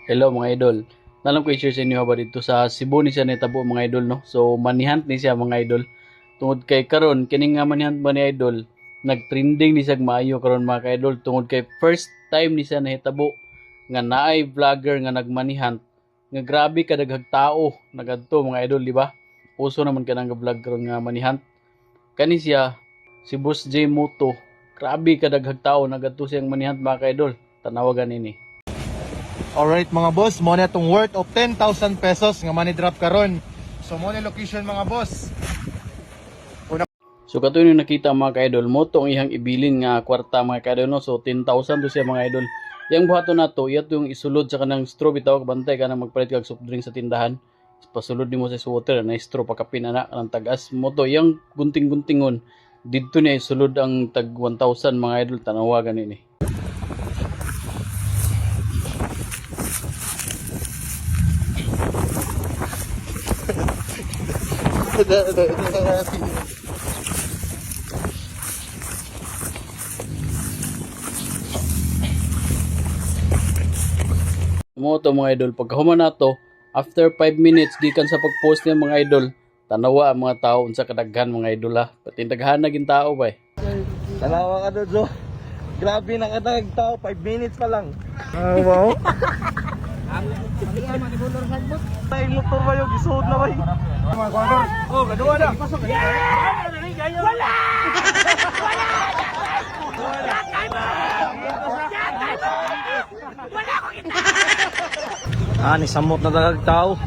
Hello mga idol. Nalang ko i-share sa inyo ba dito sa Cebu ni siya nitabo mga idol no. So manihant ni siya mga idol. Tungod kay karon kining nga manihant ba ni idol, nag-trending ni siya maayo karon mga idol tungod kay first time ni siya nahitabo nga naay vlogger nga nagmanihant. Nga grabe ka daghang tao nagadto mga idol, di ba? Uso naman ka nang vlog karon nga manihant. Kani siya si Boss J Moto. Grabe ka daghang tao nagadto siyang manihant mga idol. Tanawagan ini. Alright mga boss, mo na itong worth of 10,000 pesos nga money drop karon. So mo na location mga boss. So katuloy yung nakita mga ka-idol mo tong ihang ibilin nga kwarta mga ka-idol no. So 10,000 to siya mga idol. Yang buhaton nato iya yung isulod sa kanang straw bitaw bantay ka nang magpalit kag soft drink sa tindahan. Pasulod nimo sa water na straw pakapin ana kanang tagas mo to yang gunting-guntingon didto niya isulod ang tag 1,000 mga idol, tanawagan ini. Mo to mga idol, pagkahuman nato after 5 minutes gikan sa pag-post niya mga idol, tanawa ang mga tao unsa kadaghan mga idol ha. Pati daghan na gin tao ba. Tanawa ka doon, grabe na kadag tao, 5 minutes pa lang. Wow. Tay motor ba yung isuod na ba? Oh, kadua na. Wala! Ni samot na dalag tao.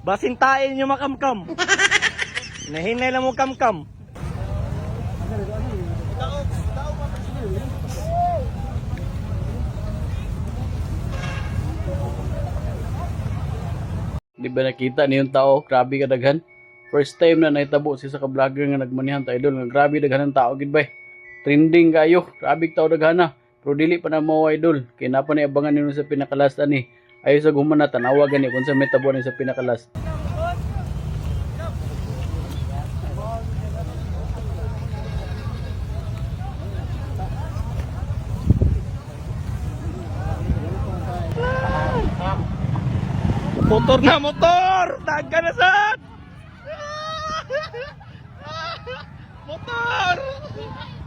Basintain nyo makamkam. Nahinay lang mo kamkam. Di ba nakita niyo yung tao, grabe kadaghan. First time na nahitabo siya sa ka-vlogger nga nagmanihan ta idol, nga grabe daghan ang tao gid bay. Trending kayo, grabe tao daghan na. Pero dili pa na mo idol, kay napa ni abangan niyo sa pinakalas ani. Ayo sa gumana tanawagan ni kung sa may tabo ni sa pinakalas. Motor na motor! Taga na sad! Motor!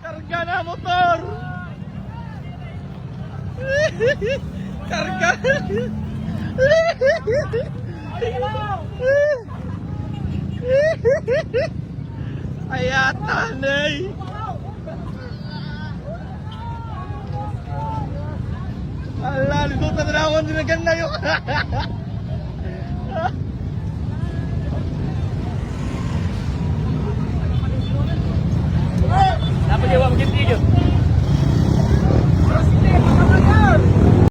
Karga na motor! Karga! Ayatan eh! Ala, luto na ako, hindi na ganda yun!